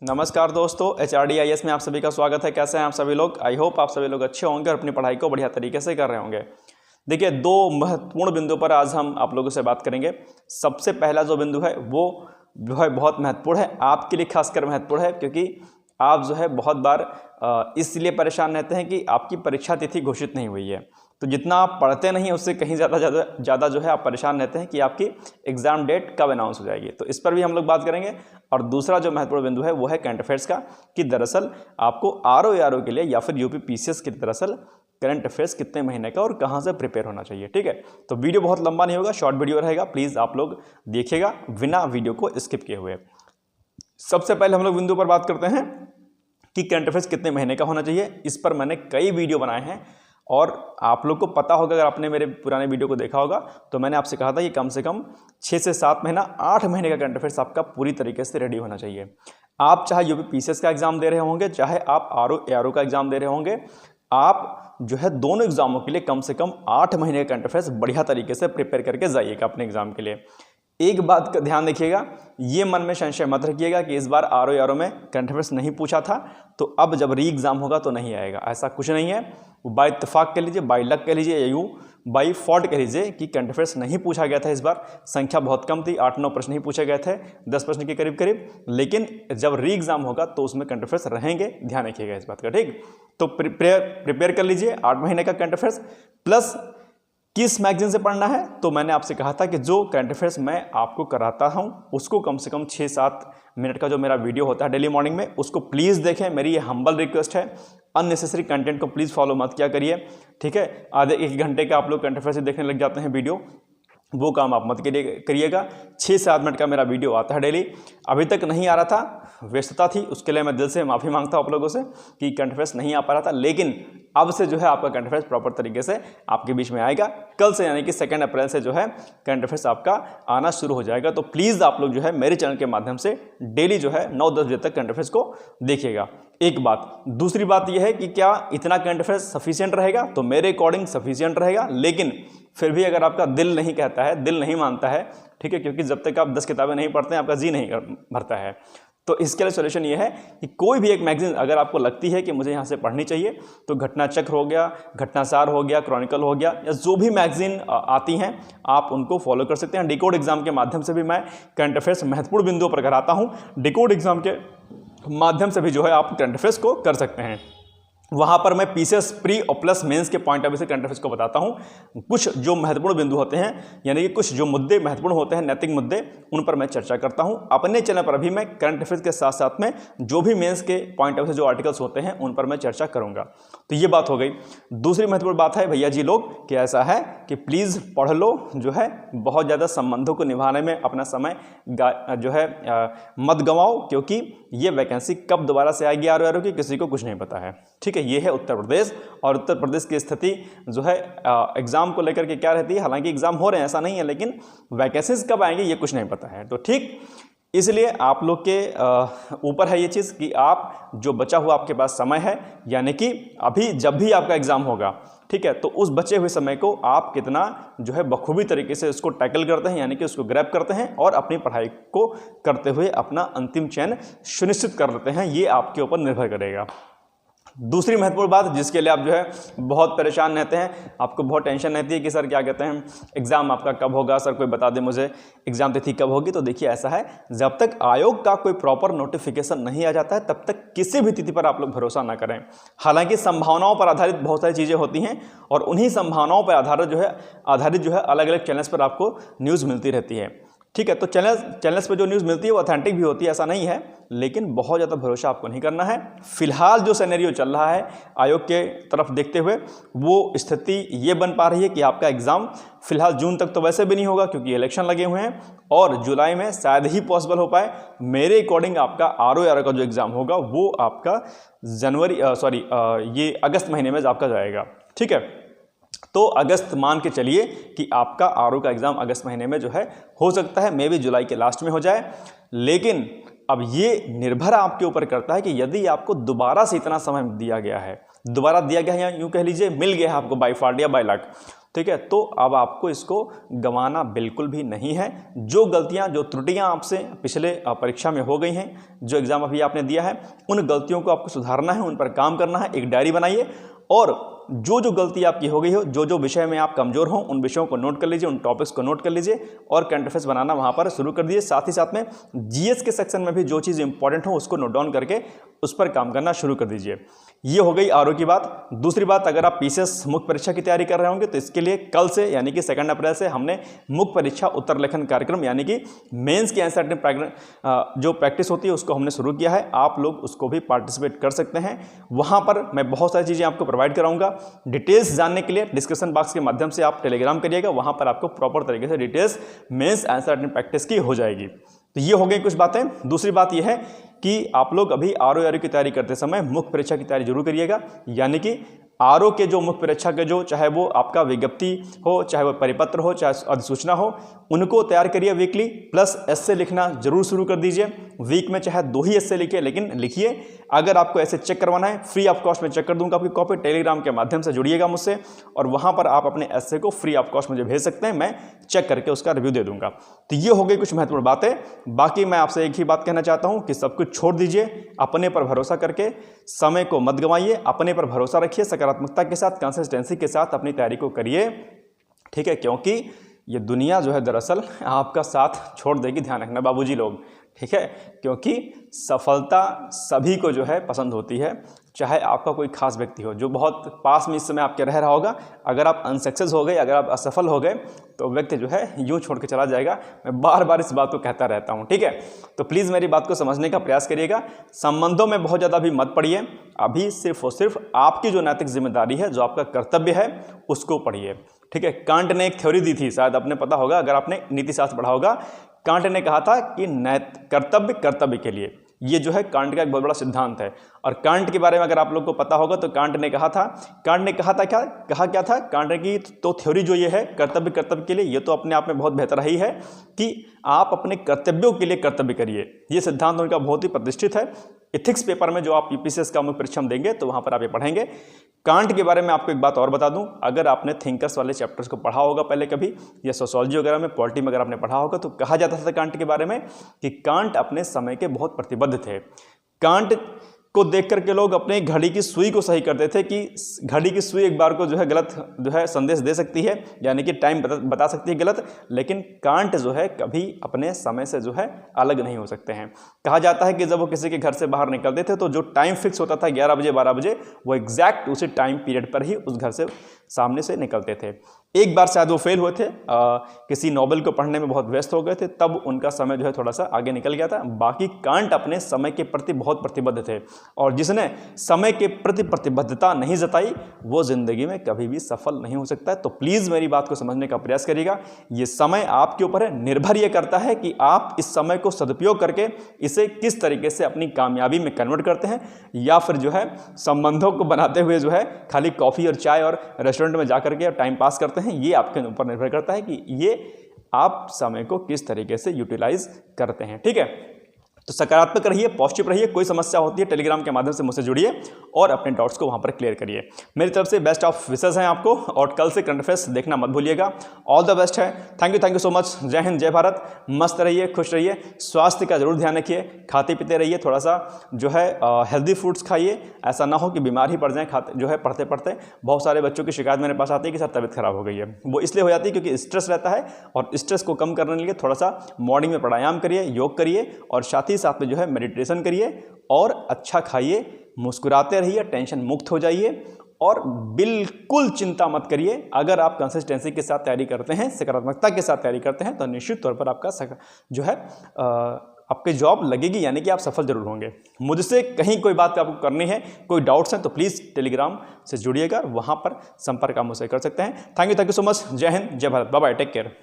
नमस्कार दोस्तों, HRDIS में आप सभी का स्वागत है। कैसे हैं आप सभी लोग? आई होप आप सभी लोग अच्छे होंगे और अपनी पढ़ाई को बढ़िया तरीके से कर रहे होंगे। देखिए, दो महत्वपूर्ण बिंदु पर आज हम आप लोगों से बात करेंगे। सबसे पहला जो बिंदु है वो जो है बहुत महत्वपूर्ण है, आपके लिए खासकर महत्वपूर्ण है, क्योंकि आप जो है बहुत बार इसलिए परेशान रहते हैं कि आपकी परीक्षा तिथि घोषित नहीं हुई है। तो जितना आप पढ़ते नहीं उससे कहीं ज़्यादा जो है आप परेशान रहते हैं कि आपकी एग्ज़ाम डेट कब अनाउंस हो जाएगी। तो इस पर भी हम लोग बात करेंगे। और दूसरा जो महत्वपूर्ण बिंदु है वो है करंट अफेयर्स का, कि दरअसल आपको RO के लिए या फिर UP PCS के लिए दरअसल करंट अफेयर्स कितने महीने का और कहाँ से प्रिपेयर होना चाहिए। ठीक है, तो वीडियो बहुत लंबा नहीं होगा, शॉर्ट वीडियो रहेगा। प्लीज़ आप लोग देखिएगा बिना वीडियो को स्किप किए हुए। सबसे पहले हम लोग बिंदु पर बात करते हैं कि करंट अफेयर्स कितने महीने का होना चाहिए। इस पर मैंने कई वीडियो बनाए हैं और आप लोग को पता होगा, अगर आपने मेरे पुराने वीडियो को देखा होगा तो मैंने आपसे कहा था कि कम से कम 6 से 7 महीना 8 महीने का करंट अफेयर्स आपका पूरी तरीके से रेडी होना चाहिए। आप चाहे UP PCS का एग्जाम दे रहे होंगे, चाहे आप RO का एग्जाम दे रहे होंगे, आप जो है दोनों एग्जामों के लिए कम से कम 8 महीने का करंट अफेयर्स बढ़िया तरीके से प्रिपेयर करके जाइएगा अपने एग्जाम के लिए। एक बात का ध्यान रखिएगा, ये मन में संशय मत रखिएगा कि इस बार RO में करंट अफेयर्स नहीं पूछा था तो अब जब री एग्जाम होगा तो नहीं आएगा। ऐसा कुछ नहीं है। बाय इत्तेफाक कह लीजिए, बाय लक कह लीजिए, या यूँ बाई फॉल्ट कह लीजिए कि करंट अफेयर्स नहीं पूछा गया था। इस बार संख्या बहुत कम थी, 8-9 प्रश्न ही पूछे गए थे, 10 प्रश्न के करीब करीब। लेकिन जब री एग्जाम होगा तो उसमें करंट अफेयर्स रहेंगे, ध्यान रखिएगा इस बात का। ठीक, तो प्रिपेयर कर लीजिए 8 महीने का करंट अफेयर्स। प्लस किस मैगजीन से पढ़ना है, तो मैंने आपसे कहा था कि जो करंट अफेयर्स मैं आपको कराता हूं उसको कम से कम 6-7 मिनट का जो मेरा वीडियो होता है डेली मॉर्निंग में, उसको प्लीज़ देखें। मेरी ये हम्बल रिक्वेस्ट है। अननेसेसरी कंटेंट को प्लीज़ फॉलो मत किया करिए। ठीक है, आधे 1 घंटे का आप लोग करंट अफेयर्स देखने लग जाते हैं वीडियो, वो काम आप मत करिएगा। 6 से 7 मिनट का मेरा वीडियो आता है डेली। अभी तक नहीं आ रहा था, व्यस्तता थी, उसके लिए मैं दिल से माफ़ी मांगता हूँ आप लोगों से कि करंट अफेयर्स नहीं आ पा रहा था। लेकिन अब से जो है आपका करंट अफेयर्स प्रॉपर तरीके से आपके बीच में आएगा। कल से यानी कि 2 अप्रैल से जो है करंट अफेयर्स आपका आना शुरू हो जाएगा। तो प्लीज़ आप लोग जो है मेरे चैनल के माध्यम से डेली जो है 9-10 बजे तक करंट अफेयर्स को देखिएगा। एक बात। दूसरी बात यह है कि क्या इतना करंट अफेयर्स सफिशिएंट रहेगा, तो मेरे अकॉर्डिंग सफिशिएंट रहेगा। लेकिन फिर भी अगर आपका दिल नहीं कहता है, दिल नहीं मानता है, ठीक है, क्योंकि जब तक आप 10 किताबें नहीं पढ़ते हैं आपका जी नहीं भरता है, तो इसके लिए सोल्यूशन ये है कि कोई भी एक मैगजीन अगर आपको लगती है कि मुझे यहाँ से पढ़नी चाहिए, तो घटना चक्र हो गया, घटनासार हो गया, क्रॉनिकल हो गया, या जो भी मैगजीन आती हैं आप उनको फॉलो कर सकते हैं। डिकोड एग्जाम के माध्यम से भी मैं करंट अफेयर्स महत्वपूर्ण बिंदुओं पर कराता हूँ। डिकोड एग्जाम के माध्यम से भी जो है आप करंट अफेयर्स को कर सकते हैं। वहाँ पर मैं PCS प्री और प्लस मेंस के पॉइंट ऑफ व्यू से करंट अफेयर्स को बताता हूँ। कुछ जो महत्वपूर्ण बिंदु होते हैं, यानी कि कुछ जो मुद्दे महत्वपूर्ण होते हैं, नैतिक मुद्दे, उन पर मैं चर्चा करता हूँ। अपने चैनल पर भी मैं करंट अफेयर्स के साथ साथ में जो भी मेंस के पॉइंट ऑफ व्यू से जो आर्टिकल्स होते हैं उन पर मैं चर्चा करूँगा। तो ये बात हो गई। दूसरी महत्वपूर्ण बात है भैया जी लोग कि ऐसा है कि प्लीज़ पढ़ लो, जो है बहुत ज़्यादा संबंधों को निभाने में अपना समय जो है मत गंवाओ, क्योंकि ये वैकेंसी कब दोबारा से आएगी RO की किसी को कुछ नहीं पता है। ठीक है, ये है उत्तर प्रदेश। और उत्तर प्रदेश की स्थिति जो है एग्जाम को लेकर के क्या रहती है, हालांकि एग्जाम हो रहे हैं ऐसा नहीं है, लेकिन वैकेंसीज कब आएंगे ये कुछ नहीं पता है। तो ठीक, इसलिए आप लोग के ऊपर है ये चीज़ कि आप जो बचा हुआ आपके पास समय है, यानी कि अभी जब भी आपका एग्जाम होगा, ठीक है, तो उस बचे हुए समय को आप कितना जो है बखूबी तरीके से उसको टैकल करते हैं, यानी कि उसको ग्रैब करते हैं और अपनी पढ़ाई को करते हुए अपना अंतिम चयन सुनिश्चित कर लेते हैं, ये आपके ऊपर निर्भर करेगा। दूसरी महत्वपूर्ण बात जिसके लिए आप जो है बहुत परेशान रहते हैं, आपको बहुत टेंशन रहती है कि सर क्या कहते हैं एग्ज़ाम आपका कब होगा, सर कोई बता दे मुझे एग्ज़ाम तिथि कब होगी। तो देखिए ऐसा है, जब तक आयोग का कोई प्रॉपर नोटिफिकेशन नहीं आ जाता है तब तक किसी भी तिथि पर आप लोग भरोसा ना करें। हालांकि संभावनाओं पर आधारित बहुत सारी चीज़ें होती हैं और उन्हीं संभावनाओं पर आधारित जो है अलग अलग चैनल्स पर आपको न्यूज़ मिलती रहती है। ठीक है, तो चैनल्स पे जो न्यूज़ मिलती है वो ऑथेंटिक भी होती है, ऐसा नहीं है, लेकिन बहुत ज़्यादा भरोसा आपको नहीं करना है। फिलहाल जो सिनेरियो चल रहा है आयोग के तरफ देखते हुए, वो स्थिति ये बन पा रही है कि आपका एग्ज़ाम फिलहाल जून तक तो वैसे भी नहीं होगा क्योंकि इलेक्शन लगे हुए हैं, और जुलाई में शायद ही पॉसिबल हो पाए। मेरे अकॉर्डिंग आपका RO का जो एग्ज़ाम होगा वो आपका ये अगस्त महीने में आपका जाएगा। ठीक है, तो अगस्त मान के चलिए कि आपका RO का एग्ज़ाम अगस्त महीने में जो है हो सकता है, मे भी जुलाई के लास्ट में हो जाए। लेकिन अब ये निर्भर आपके ऊपर करता है कि यदि आपको दोबारा से इतना समय दिया गया है, या यूँ कह लीजिए मिल गया है आपको बाय फॉल्ट या बाय लक, ठीक है। तो अब आपको इसको गंवाना बिल्कुल भी नहीं है। जो गलतियां, जो त्रुटियां आपसे पिछले परीक्षा में हो गई हैं, जो एग्ज़ाम अभी आपने दिया है, उन गलतियों को आपको सुधारना है, उन पर काम करना है। एक डायरी बनाइए और जो जो गलती आपकी हो गई हो, जो जो विषय में आप कमज़ोर हो, उन विषयों को नोट कर लीजिए, उन टॉपिक्स को नोट कर लीजिए और करंट अफेयर्स बनाना वहाँ पर शुरू कर दीजिए। साथ ही साथ में जीएस के सेक्शन में भी जो चीज़ इंपॉर्टेंट हो उसको नोट डाउन करके उस पर काम करना शुरू कर दीजिए। ये हो गई आरओ की बात। दूसरी बात, अगर आप पीसीएस मुख्य परीक्षा की तैयारी कर रहे होंगे तो इसके लिए कल से यानी कि 2 अप्रैल से हमने मुख्य परीक्षा उत्तर लेखन कार्यक्रम यानी कि मेंस की आंसर जो प्रैक्टिस होती है उसको हमने शुरू किया है। आप लोग उसको भी पार्टिसिपेट कर सकते हैं। वहाँ पर मैं बहुत सारी चीज़ें आपको प्रोवाइड कराऊंगा। डिटेल्स जानने के लिए डिस्क्रिप्शन बॉक्स के माध्यम से आप टेलीग्राम करिएगा, वहाँ पर आपको प्रॉपर तरीके से डिटेल्स मेंस आंसर प्रैक्टिस की हो जाएगी। तो ये हो गई कुछ बातें। दूसरी बात यह है कि आप लोग अभी आरओ की तैयारी करते समय मुख्य परीक्षा की तैयारी जरूर करिएगा। यानी कि आरओ के जो मुख्य परीक्षा के जो, चाहे वो आपका विज्ञप्ति हो, चाहे वो परिपत्र हो, चाहे अधिसूचना हो, उनको तैयार करिए वीकली। प्लस एस्से लिखना जरूर शुरू कर दीजिए। वीक में चाहे 2 ही एस्से लिखिए, लेकिन लिखिए। अगर आपको ऐसे चेक करवाना है, फ्री ऑफ कॉस्ट में चेक कर दूंगा आपकी कॉपी। टेलीग्राम के माध्यम से जुड़िएगा मुझसे और वहां पर आप अपने एस्से को फ्री ऑफ कॉस्ट मुझे भेज सकते हैं, मैं चेक करके उसका रिव्यू दे दूंगा। तो ये हो गई कुछ महत्वपूर्ण बातें। बाकी मैं आपसे एक ही बात कहना चाहता हूं कि सब कुछ छोड़ दीजिए, अपने पर भरोसा करके समय को मत गंवाइए, अपने पर भरोसा रखिए, सकारात्मकता के साथ, कंसिस्टेंसी के साथ अपनी तैयारी को करिए। ठीक है, क्योंकि ये दुनिया जो है दरअसल आपका साथ छोड़ देगी, ध्यान रखना बाबूजी लोग। ठीक है, क्योंकि सफलता सभी को जो है पसंद होती है, चाहे आपका कोई खास व्यक्ति हो जो बहुत पास में इस समय आपके रह रहा होगा। अगर आप अनसक्सेस हो गए, अगर आप असफल हो गए तो व्यक्ति जो है यूं छोड़ के चला जाएगा। मैं बार बार इस बात को कहता रहता हूं। ठीक है, तो प्लीज़ मेरी बात को समझने का प्रयास करिएगा। संबंधों में बहुत ज़्यादा भी मत पड़िए। अभी सिर्फ और सिर्फ आपकी जो नैतिक जिम्मेदारी है, जो आपका कर्तव्य है, उसको पढ़िए। ठीक है, कांट ने एक थ्योरी दी थी, शायद आपने पता होगा अगर आपने नीति शास्त्र पढ़ा होगा। कांट ने कहा था कि कर्तव्य के लिए, ये जो है कांट का एक बहुत बड़ा सिद्धांत है। और कांट के बारे में अगर आप लोग को पता होगा तो कांट ने कहा था क्या था कांट की तो थ्योरी जो ये है कर्तव्य के लिए, ये तो अपने आप में बहुत बेहतर ही है कि आप अपने कर्तव्यों के लिए कर्तव्य करिए। ये सिद्धांत उनका बहुत ही प्रतिष्ठित है। एथिक्स पेपर में जो आप यूपीसीएस का मुख्य परीक्षा देंगे तो वहाँ पर आप ये पढ़ेंगे। कांट के बारे में आपको एक बात और बता दूं, अगर आपने थिंकर्स वाले चैप्टर्स को पढ़ा होगा पहले कभी, या सोशियोलॉजी वगैरह में, पॉलिटी में अगर आपने पढ़ा होगा, तो कहा जाता था कांट के बारे में कि कांट अपने समय के बहुत प्रतिबद्ध थे। कांट को देख करके लोग अपने घड़ी की सुई को सही करते थे कि घड़ी की सुई एक बार को जो है गलत जो है संदेश दे सकती है, यानी कि टाइम बता सकती है गलत, लेकिन कांट जो है कभी अपने समय से जो है अलग नहीं हो सकते हैं। कहा जाता है कि जब वो किसी के घर से बाहर निकलते थे तो जो टाइम फिक्स होता था 11 बजे 12 बजे, वो एग्जैक्ट उसी टाइम पीरियड पर ही उस घर से सामने से निकलते थे। एक बार शायद वो फेल हुए थे, किसी नॉवेल को पढ़ने में बहुत व्यस्त हो गए थे, तब उनका समय जो है थोड़ा सा आगे निकल गया था। बाकी कांट अपने समय के प्रति बहुत प्रतिबद्ध थे, और जिसने समय के प्रति प्रतिबद्धता नहीं जताई वो जिंदगी में कभी भी सफल नहीं हो सकता है। तो प्लीज़ मेरी बात को समझने का प्रयास करिएगा। ये समय आपके ऊपर है, निर्भर ये करता है कि आप इस समय को सदुपयोग करके इसे किस तरीके से अपनी कामयाबी में कन्वर्ट करते हैं, या फिर जो है संबंधों को बनाते हुए जो है खाली कॉफ़ी और चाय और रेस्टोरेंट में जा करके टाइम पास करते हैं। ये आपके ऊपर निर्भर करता है कि ये आप समय को किस तरीके से यूटिलाइज करते हैं। ठीक है, तो सकारात्मक रहिए, पॉजिटिव रहिए। कोई समस्या होती है टेलीग्राम के माध्यम से मुझसे जुड़िए और अपने डाउट्स को वहां पर क्लियर करिए। मेरी तरफ से बेस्ट ऑफ विशेस हैं आपको, और कल से करंट अफेयर्स देखना मत भूलिएगा। ऑल द बेस्ट है। Thank you so much. जय हिंद, जय भारत। मस्त रहिए, खुश रहिए, स्वास्थ्य का जरूर ध्यान रखिए, खाते पीते रहिए, थोड़ा सा जो है हेल्दी फूड्स खाइए। ऐसा ना हो कि बीमार ही पड़ जाएं खाते जो है पढ़ते पढ़ते। बहुत सारे बच्चों की शिकायत मेरे पास आती है कि सर तबीयत खराब हो गई है। वो इसलिए हो जाती है क्योंकि स्ट्रेस रहता है, और स्ट्रेस को कम करने के लिए थोड़ा सा मॉर्निंग में प्राणायाम करिए, योग करिए, और साथ ही साथ में जो है मेडिटेशन करिए, और अच्छा खाइए, मुस्कुराते रहिए, टेंशन मुक्त हो जाइए, और बिल्कुल चिंता मत करिए। अगर आप कंसिस्टेंसी के साथ तैयारी करते हैं, सकारात्मकता के साथ तैयारी करते हैं, तो निश्चित तौर पर आपका जो है आपकी जॉब लगेगी, यानी कि आप सफल जरूर होंगे। मुझसे कहीं कोई बात आपको करनी है, कोई डाउट्स हैं, तो प्लीज़ टेलीग्राम से जुड़िएगा, वहाँ पर संपर्क आप मुझसे कर सकते हैं। Thank you so much. जय हिंद, जय Bharat. Bye bye, take care.